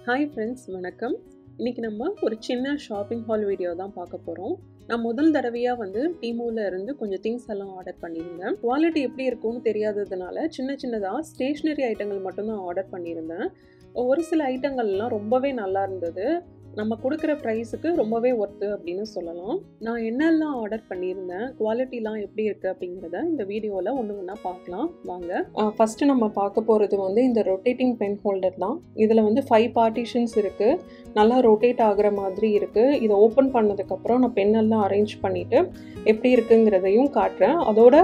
Hi friends, வணக்கம். இன்றைக்கி நம்ம ஒரு சின்ன ஷாப்பிங் ஹால் வீடியோ தான் பார்க்க போகிறோம். நான் முதல் தடவையாக டீமோவில் இருந்து கொஞ்சம் திங்ஸ் எல்லாம் ஆர்டர் பண்ணியிருந்தேன். குவாலிட்டி எப்படி இருக்கும்னு தெரியாததுனால சின்னதாக ஸ்டேஷ்னரி ஐட்டங்கள் மட்டும்தான் ஆர்டர் பண்ணியிருந்தேன். ஒரு சில ஐட்டங்கள்லாம் ரொம்பவே நல்லா இருந்தது. நம்ம கொடுக்குற ப்ரைஸுக்கு ரொம்பவே ஒர்த்து அப்படின்னு சொல்லலாம். நான் என்னெல்லாம் ஆர்டர் பண்ணியிருந்தேன், குவாலிட்டிலாம் எப்படி இருக்குது அப்படிங்கிறத இந்த வீடியோவில் ஒன்று பார்க்கலாம் வாங்க. ஃபஸ்ட்டு நம்ம பார்க்க போகிறது இந்த ரொட்டேட்டிங் பென் ஹோல்டர் தான். இதில் 5 பார்ட்டிஷன்ஸ் இருக்குது. நல்லா ரொட்டேட் ஆகிற மாதிரி இருக்குது. இதை ஓப்பன் பண்ணதுக்கப்புறம் நான் பென்னெல்லாம் அரேஞ்ச் பண்ணிவிட்டு எப்படி இருக்குங்கிறதையும் காட்டுறேன். அதோட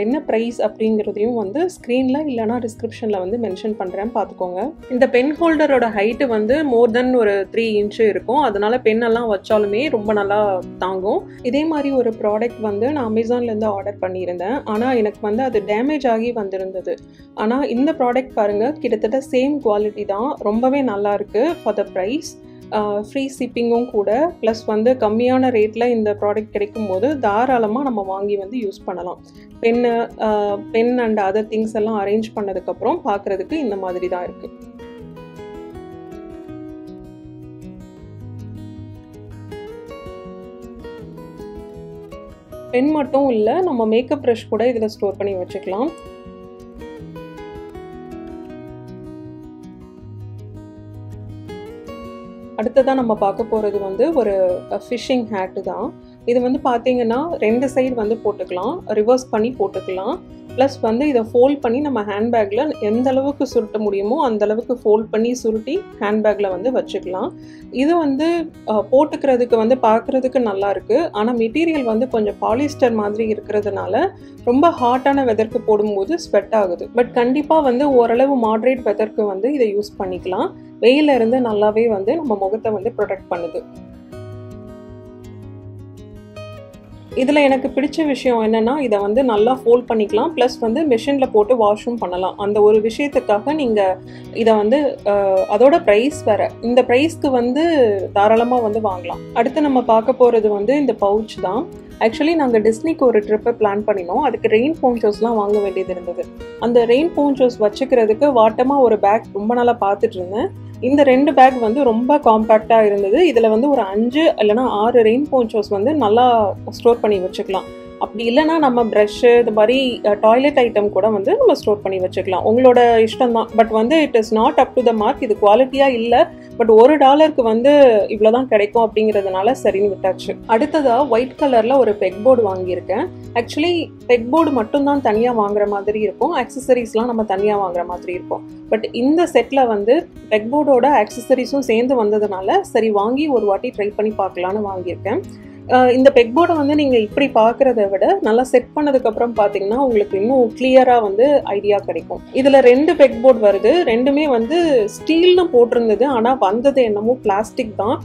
என்ன ப்ரைஸ் அப்படிங்கிறதையும் ஸ்க்ரீனில் இல்லைனா டிஸ்கிரிப்ஷனில் மென்ஷன் பண்ணுறேன், பார்த்துக்கோங்க. இந்த பென் ஹோல்டரோட ஹைட்டு மோர் தென் ஒரு 3 இன்ச்சு இருக்கும். அதனால பென்னெல்லாம் வச்சாலுமே ரொம்ப நல்லா தாங்கும். இதே மாதிரி ஒரு ப்ராடக்ட் நான் அமேசான்லேருந்து ஆர்டர் பண்ணியிருந்தேன். ஆனால் எனக்கு அது டேமேஜ் ஆகி வந்திருந்தது. ஆனால் இந்த ப்ராடக்ட் பாருங்கள், கிட்டத்தட்ட சேம் குவாலிட்டி தான். ரொம்பவே நல்லா இருக்குது ஃபார் த ப்ரைஸ். ஃப்ரீ ஷிப்பிங்கும் கூட. ப்ளஸ் கம்மியான ரேட்டில் இந்த ப்ராடக்ட் கிடைக்கும் போது தாராளமாக நம்ம வாங்கி யூஸ் பண்ணலாம். பென் அண்ட் அதர் திங்ஸ் எல்லாம் அரேஞ்ச் பண்ணதுக்கப்புறம் பார்க்குறதுக்கு இந்த மாதிரி தான் இருக்குது. பென் மட்டும் இல்லை, நம்ம மேக்கப் ப்ரஷ் கூட இதில் ஸ்டோர் பண்ணி வச்சுக்கலாம். அடுத்ததாக நம்ம பார்க்க போகிறது ஒரு ஃபிஷ்ஷிங் ஹேட்டு தான். இது பார்த்தீங்கன்னா 2 சைடு போட்டுக்கலாம், ரிவர்ஸ் பண்ணி போட்டுக்கலாம். ப்ளஸ் இதை ஃபோல்ட் பண்ணி நம்ம ஹேண்ட்பேக்கில் எந்த அளவுக்கு சுருட்ட முடியுமோ அந்த அளவுக்கு ஃபோல்ட் பண்ணி சுருட்டி ஹேண்ட்பேக்கில் வச்சுக்கலாம். இது போட்டுக்கிறதுக்கு பார்க்குறதுக்கு நல்லா இருக்குது. ஆனால் மெட்டீரியல் கொஞ்சம் பாலிஸ்டர் மாதிரி இருக்கிறதுனால ரொம்ப ஹாட்டான வெதருக்கு போடும்போது ஸ்வெட் ஆகுது. பட் கண்டிப்பாக ஓரளவு மாட்ரேட் வெதருக்கு இதை யூஸ் பண்ணிக்கலாம். வெயில இருந்து நல்லாவே நம்ம முகத்தை ப்ரொடெக்ட் பண்ணுது. இதில் எனக்கு பிடிச்ச விஷயம் என்னென்னா, இதை நல்லா ஃபோல்ட் பண்ணிக்கலாம். ப்ளஸ் மிஷினில் போட்டு வாஷும் பண்ணலாம். அந்த ஒரு விஷயத்துக்காக நீங்கள் இதை அதோட ப்ரைஸ் வேறு. இந்த ப்ரைஸ்க்கு தாராளமாக வாங்கலாம். அடுத்து நம்ம பார்க்க போகிறது இந்த பவுச் தான். ஆக்சுவலி நாங்கள் டிஸ்னிக்கு ஒரு ட்ரிப்பை பிளான் பண்ணினோம். அதுக்கு ரெயின் போன்ச்சோஸ்லாம் வாங்க வேண்டியது இருந்தது. அந்த ரெயின் போன்ச்சோஸ் வச்சுக்கிறதுக்கு வாட்டமாக ஒரு பேக் ரொம்ப நாளாக பார்த்துட்டு இருந்தேன். இந்த 2 பேக் ரொம்ப காம்பேக்டாக இருந்தது. இதில் ஒரு 5 இல்லைனா 6 ரெயின் போன்ச்சோஸ் நல்லா ஸ்டோர் பண்ணி வச்சுக்கலாம். அப்படி இல்லைனா நம்ம ப்ரஷ்ஷு, இது மாதிரி டாய்லெட் ஐட்டம் கூட நம்ம ஸ்டோர் பண்ணி வச்சுக்கலாம். உங்களோட இஷ்டம் தான். But it is not up to the mark. இது குவாலிட்டியாக இல்லை. பட் $1க்கு இவ்வளோ தான் கிடைக்கும் அப்படிங்கிறதுனால சரின்னு விட்டாச்சு. அடுத்ததாக ஒயிட் கலரில் ஒரு பெக் போர்டு வாங்கியிருக்கேன். ஆக்சுவலி பெக் போர்டு மட்டும்தான் தனியாக வாங்குற மாதிரி இருக்கும். ஆக்சசரிஸ்லாம் நம்ம தனியாக வாங்குற மாதிரி இருக்கும். பட் இந்த செட்டில் பெக் போர்டோட ஆக்சசரிஸும் சேர்ந்து வந்ததுனால சரி வாங்கி ஒரு வாட்டி ட்ரை பண்ணி பார்க்கலான்னு வாங்கியிருக்கேன். இந்த பெக் போர்டை நீங்கள் இப்படி பார்க்குறத விட நல்லா செட் பண்ணதுக்கப்புறம் பார்த்தீங்கன்னா உங்களுக்கு இன்னும் கிளியராக ஐடியா கிடைக்கும். இதில் 2 பெக் போர்டு வருது. ரெண்டுமே ஸ்டீல்னு போட்டிருந்தது. ஆனால் வந்தது என்னமோ பிளாஸ்டிக் தான்.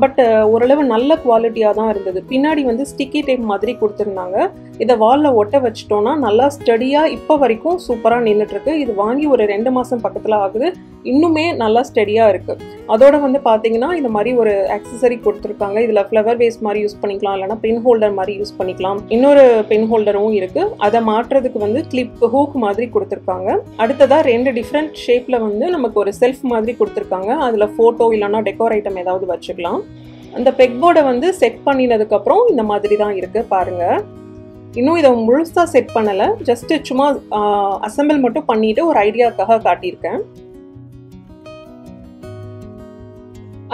பட் ஓரளவு நல்ல குவாலிட்டியாக தான் இருந்தது. பின்னாடி ஸ்டிக்கி டேப் மாதிரி கொடுத்துருந்தாங்க. இதை வாலில் ஒட்ட வச்சிட்டோன்னா நல்லா ஸ்டடியாக இப்போ வரைக்கும் சூப்பராக நின்றுட்டுருக்கு. இது வாங்கி ஒரு 2 மாதம் பக்கத்தில் ஆகுது. இன்னுமே நல்லா ஸ்டடியாக இருக்குது. அதோட பார்த்தீங்கன்னா இந்த மாதிரி ஒரு ஆக்சசரி கொடுத்துருக்காங்க. இதில் ஃப்ளவர் வேஸ் மாதிரி யூஸ் பண்ணிக்கலாம், இல்லைனா பென் ஹோல்டர் மாதிரி யூஸ் பண்ணிக்கலாம். இன்னொரு பென் ஹோல்டரும் இருக்குது. அதை மாற்றுறதுக்கு கிளிப் ஹூக் மாதிரி கொடுத்துருக்காங்க. அடுத்ததாக 2 டிஃப்ரெண்ட் ஷேப்பில் நமக்கு ஒரு செல்ஃப் மாதிரி கொடுத்துருக்காங்க. அதில் ஃபோட்டோ இல்லைனா டெக்கோர் ஐட்டம் ஏதாவது வச்சுக்கலாம். அந்த பெக் போர்டை செட் பண்ணினதுக்கப்புறம் இந்த மாதிரி தான் இருக்குது பாருங்கள். இன்னும் இதை முழுசாக செட் பண்ணலை. ஜஸ்ட்டு சும்மா அசம்பிள் மட்டும் பண்ணிவிட்டு ஒரு ஐடியாக்காக காட்டியிருக்கேன்.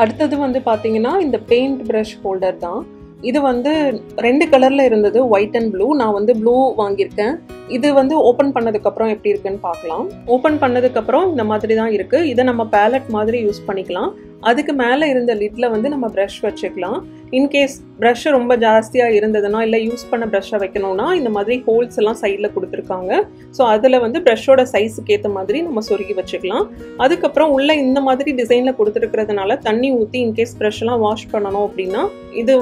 அடுத்தது பார்த்தீங்கன்னா இந்த பெயிண்ட் ப்ரஷ் ஹோல்டர் தான். இது 2 கலரில் இருந்தது, ஒயிட் அண்ட் ப்ளூ. நான் ப்ளூ வாங்கியிருக்கேன். இது ஓப்பன் பண்ணதுக்கப்புறம் எப்படி இருக்குன்னு பார்க்கலாம். ஓப்பன் பண்ணதுக்கப்புறம் இந்த மாதிரி தான் இருக்குது. இதை நம்ம பேலட் மாதிரி யூஸ் பண்ணிக்கலாம். அதுக்கு மேலே இருந்த லிட்டில் நம்ம ப்ரஷ் வச்சுக்கலாம். இன்கேஸ் ப்ரஷ் ரொம்ப ஜாஸ்தியாக இருந்ததுன்னா இல்லை யூஸ் பண்ண ப்ரஷ்ஷை வைக்கணும்னா இந்த மாதிரி ஹோல்ஸ் எல்லாம் சைடில் கொடுத்துருக்காங்க. ஸோ அதில் ப்ரஷ்ஷோட சைஸுக்கு ஏற்ற மாதிரி நம்ம சொருகி வச்சுக்கலாம். அதுக்கப்புறம் உள்ள இந்த மாதிரி டிசைனில் கொடுத்துருக்கிறதுனால தண்ணி ஊற்றி இன்கேஸ் ப்ரஷ்ஷெல்லாம் வாஷ் பண்ணணும் அப்படின்னா இது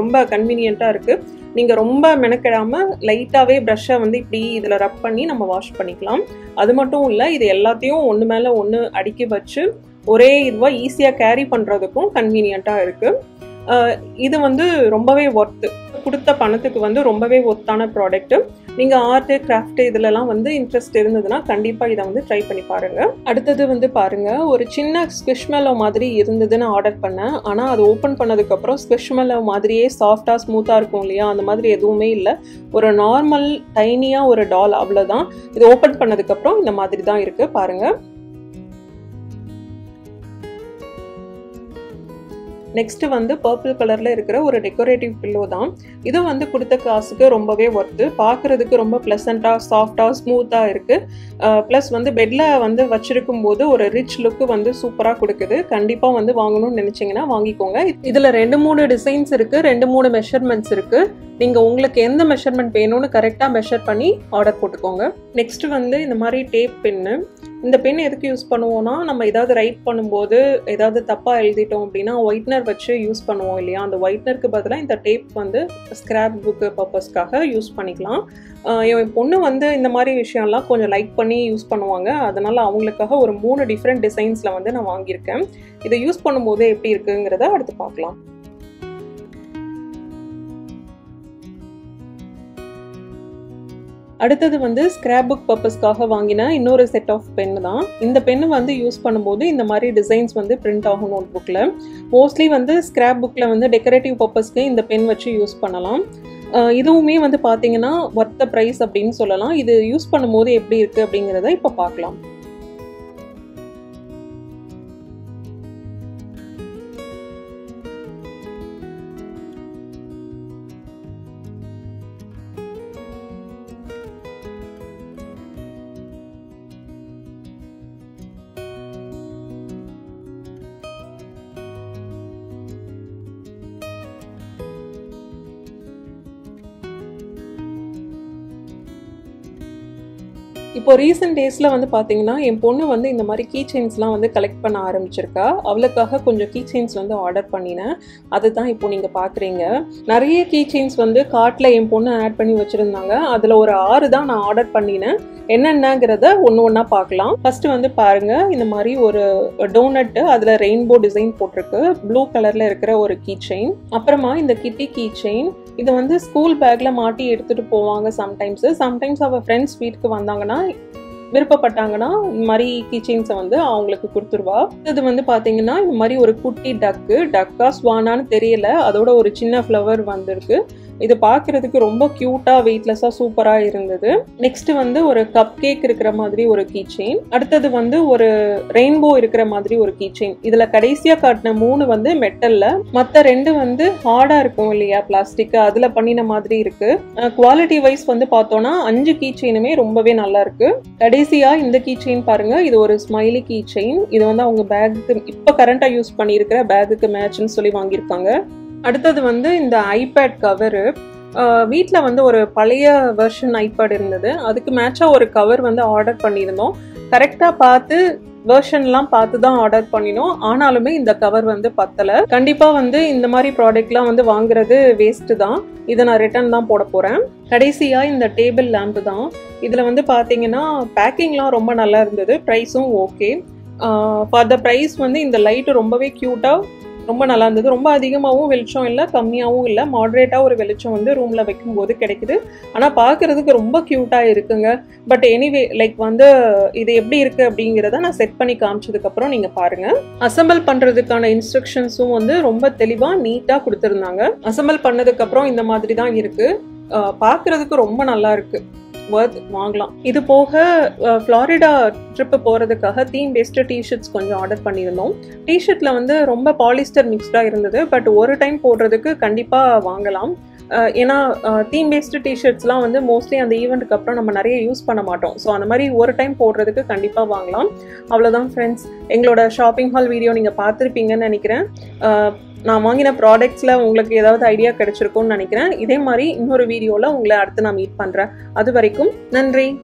ரொம்ப கன்வீனியண்ட்டாக இருக்குது. நீங்கள் ரொம்ப மெனக்கிடாமல் லைட்டாகவே ப்ரஷ்ஷை இப்படி இதில் ரப் பண்ணி நம்ம வாஷ் பண்ணிக்கலாம். அது மட்டும் இல்லை, இது எல்லாத்தையும் ஒன்று மேலே ஒன்று அடுக்கி வச்சு ஒரே இதுவாக ஈஸியாக கேரி பண்ணுறதுக்கும் கன்வீனியண்ட்டாக இருக்குது. இது ரொம்பவே ஒர்த்து. கொடுத்த பணத்துக்கு வந்து ரொம்பவே ஒர்த்தான ப்ராடக்ட். நீங்க ஆர்ட் கிராஃப்ட் இதுலலாம் வந்து இன்ட்ரெஸ்ட் இருந்ததுன்னா கண்டிப்பா இதை வந்து ட்ரை பண்ணி பாருங்க. அடுத்தது வந்து பாருங்க, ஒரு சின்ன ஸ்குவிஷ்மெல்லோ மாதிரி இருந்ததுன்னு ஆர்டர் பண்ணேன். ஆனா அது ஓப்பன் பண்ணதுக்கு அப்புறம் ஸ்குவிஷ்மெல்லோ மாதிரியே சாஃப்டா ஸ்மூத்தா இருக்கும் இல்லையா, அந்த மாதிரி எதுவுமே இல்லை. ஒரு நார்மல் டைனியா ஒரு டால், அவ்வளவுதான். இது ஓப்பன் பண்ணதுக்கு அப்புறம் இந்த மாதிரி தான் இருக்கு பாருங்க. நெக்ஸ்ட் வந்து பர்பிள் கலர்ல இருக்கிற ஒரு டெக்கரேட்டிவ் பில்லோ தான். இது வந்து கொடுத்த காசுக்கு ரொம்பவே ஒர்த்து. பார்க்கறதுக்கு ரொம்ப பிளசண்டா சாஃப்டா ஸ்மூத்தா இருக்கு. ப்ளஸ் வந்து பெட்ல வந்து வச்சிருக்கும் போது ஒரு ரிச் லுக் வந்து சூப்பரா கொடுக்குது. கண்டிப்பா வந்து வாங்கணும்னு நினைச்சீங்கன்னா வாங்கிக்கோங்க. இதுல 2-3 டிசைன்ஸ் இருக்கு, 2-3 மெஷர்மெண்ட்ஸ் இருக்கு. நீங்க உங்களுக்கு எந்த மெஷர்மெண்ட் வேணும்னு கரெக்டா மெஷர் பண்ணி ஆர்டர் போட்டுக்கோங்க. நெக்ஸ்ட் வந்து இந்த மாதிரி டேப் பென்னு. இந்த பென் எதுக்கு யூஸ் பண்ணுவோம்னா, நம்ம ஏதாவது ரைட் பண்ணும்போது ஏதாவது தப்பா எழுதிட்டோம் அப்படின்னா ஒயிட்னர் வச்சு யூஸ் பண்ணுவோம் இல்லையா, அந்த ஒயிட்னருக்கு பதிலாக இந்த டேப் வந்து ஸ்கிராப் புக்கு பர்பஸ்க்காக யூஸ் பண்ணிக்கலாம். என் பொண்ணு வந்து இந்த மாதிரி விஷயம்லாம் கொஞ்சம் லைக் பண்ணி யூஸ் பண்ணுவாங்க. அதனால அவங்களுக்காக ஒரு 3 டிஃப்ரெண்ட் டிசைன்ஸ்ல வந்து நான் வாங்கியிருக்கேன். இதை யூஸ் பண்ணும்போது எப்படி இருக்குங்கிறத அடுத்து பார்க்கலாம். அடுத்தது வந்து ஸ்கிராப் புக் பர்பஸ்க்காக வாங்கின இன்னொரு செட் ஆஃப் பென் தான். இந்த பென்னு வந்து யூஸ் பண்ணும்போது இந்த மாதிரி டிசைன்ஸ் வந்து பிரிண்ட் ஆகும் நோட் புக்கில். மோஸ்ட்லி வந்து ஸ்கிராப் புக்கில் வந்து டெக்கரேட்டிவ் பர்பஸ்க்கு இந்த பென் வச்சு யூஸ் பண்ணலாம். இதுவுமே வந்து பார்த்தீங்கன்னா ஒர்த் ப்ரைஸ் அப்படின்னு சொல்லலாம். இது யூஸ் பண்ணும்போது எப்படி இருக்குது அப்படிங்கிறத இப்போ பார்க்கலாம். இப்போ ரீசெண்ட் டேஸில் வந்து பார்த்தீங்கன்னா என் பொண்ணு வந்து இந்த மாதிரி கீ செயின்ஸ்லாம் வந்து கலெக்ட் பண்ண ஆரம்பிச்சிருக்கா. அவளுக்காக கொஞ்சம் கீ செயின்ஸ் வந்து ஆர்டர் பண்ணினேன். அதுதான் இப்போ நீங்கள் பார்க்குறீங்க. நிறைய கீ செயின்ஸ் வந்து கார்ட்டில் என் பொண்ணு ஆட் பண்ணி வச்சுருந்தாங்க. அதில் ஒரு 6 தான் நான் ஆர்டர் பண்ணினேன். என்னென்னங்கிறத ஒன்று ஒன்றா பார்க்கலாம். ஃபஸ்ட்டு வந்து பாருங்கள், இந்த மாதிரி ஒரு டோனட்டு, அதில் ரெயின்போ டிசைன் போட்டிருக்கு. ப்ளூ கலரில் இருக்கிற ஒரு கீ செயின். அப்புறமா இந்த கிட்டி கீ செயின். இதை வந்து ஸ்கூல் பேக்கில் மாட்டி எடுத்துகிட்டு போவாங்க சம்டைம்ஸ் அவள் ஃப்ரெண்ட்ஸ் வீட்டுக்கு வந்தாங்கன்னா விருப்பப்பட்டாங்கன்னா இந்த மாதிரி கீச்செயின்ஸை வந்து அவங்களுக்கு கொடுத்துருவா. இது வந்து பார்த்தீங்கன்னா இந்த மாதிரி ஒரு குட்டி டக்கா ஸ்வானான்னு தெரியல, அதோட ஒரு சின்ன ஃப்ளவர் வந்திருக்கு. இது பார்க்கறதுக்கு ரொம்ப க்யூட்டாக வெயிட்லெஸ்ஸாக சூப்பராக இருந்தது. நெக்ஸ்ட் வந்து ஒரு கப் கேக் இருக்கிற மாதிரி ஒரு கீ செயின். அடுத்தது வந்து ஒரு ரெயின்போ இருக்கிற மாதிரி ஒரு கீ செயின். இதில் கடைசியாக காட்டின 3 வந்து மெட்டலில், மற்ற 2 வந்து ஹார்டாக இருக்கும் இல்லையா, பிளாஸ்டிக், அதில் பண்ணின மாதிரி இருக்கு. குவாலிட்டி வைஸ் வந்து பார்த்தோன்னா 5 கீ செயினுமே ரொம்பவே நல்லா இருக்கு. கடைசியாக இந்த கீ செயின் பாருங்க, இது ஒரு ஸ்மைலி கீ செயின். இது வந்து அவங்க பேக்குக்கு இப்போ கரண்டாக யூஸ் பண்ணியிருக்கிற பேக்குக்கு மேட்ச்னு சொல்லி வாங்கியிருக்காங்க. அடுத்தது வந்து இந்த ஐபேட் கவரு. வீட்டில் வந்து ஒரு பழைய வெர்ஷன் ஐபேட் இருந்தது, அதுக்கு மேட்சாக ஒரு கவர் வந்து ஆர்டர் பண்ணியிருந்தோம். கரெக்டாக பார்த்து வெர்ஷன்லாம் பார்த்து தான் ஆர்டர் பண்ணினோம். ஆனாலுமே இந்த கவர் வந்து பத்தலை. கண்டிப்பாக வந்து இந்த மாதிரி ப்ராடக்ட்லாம் வந்து வாங்குறது வேஸ்ட்டு தான். இதை நான் ரிட்டர்ன் தான் போட போகிறேன். கடைசியாக இந்த டேபிள் லேம்பு தான். இதில் வந்து பார்த்தீங்கன்னா பேக்கிங்லாம் ரொம்ப நல்லா இருந்தது, ப்ரைஸும் ஓகே. ஃபார் த ப்ரைஸ் வந்து இந்த லைட்டு ரொம்பவே க்யூட்டாக ரொம்ப நல்லா இருந்தது. ரொம்ப அதிகமாகவும் வெளிச்சம் இல்லை, கம்மியாகவும் இல்லை, மாடரேட்டாக ஒரு வெளிச்சம் வந்து ரூமில் வைக்கும்போது கிடைக்குது. ஆனால் பார்க்குறதுக்கு ரொம்ப க்யூட்டாக இருக்குங்க. பட் எனிவே லைக் வந்து இது எப்படி இருக்குது அப்படிங்கிறத நான் செட் பண்ணி காமிச்சதுக்கப்புறம் நீங்கள் பாருங்கள். அசம்பிள் பண்ணுறதுக்கான இன்ஸ்ட்ரக்ஷன்ஸும் வந்து ரொம்ப தெளிவாக நீட்டாக கொடுத்துருந்தாங்க. அசம்பிள் பண்ணதுக்கப்புறம் இந்த மாதிரி தான் இருக்குது. பார்க்குறதுக்கு ரொம்ப நல்லா இருக்குது, வர்த் வாங்கலாம். இது போக ஃப்ளாரிடா ட்ரிப்பு போகிறதுக்காக தீம் பேஸ்டு டிஷர்ட்ஸ் கொஞ்சம் ஆர்டர் பண்ணியிருந்தோம். டிஷர்ட்டில் வந்து ரொம்ப பாலிஸ்டர் மிக்ஸ்டாக இருந்தது. பட் ஒரு டைம் போடுறதுக்கு கண்டிப்பாக வாங்கலாம். ஏன்னா தீம் பேஸ்டு டிஷர்ட்ஸ்லாம் வந்து மோஸ்ட்லி அந்த ஈவெண்ட்டுக்கு அப்புறம் நம்ம நிறைய யூஸ் பண்ண மாட்டோம். ஸோ அந்த மாதிரி ஒரு டைம் போடுறதுக்கு கண்டிப்பாக வாங்கலாம். அவ்வளோதான் ஃப்ரெண்ட்ஸ், எங்களோட ஷாப்பிங் ஹால் வீடியோ நீங்கள் பார்த்துருப்பீங்கன்னு நினைக்கிறேன். நான் வாங்கின ப்ராடக்ட்ஸில் உங்களுக்கு ஏதாவது ஐடியா கிடைச்சிருக்கும்னு நினைக்கிறேன். இதே மாதிரி இன்னொரு வீடியோவில் உங்களை அடுத்து நான் மீட் பண்ணுறேன். அது வரைக்கும் நன்றி.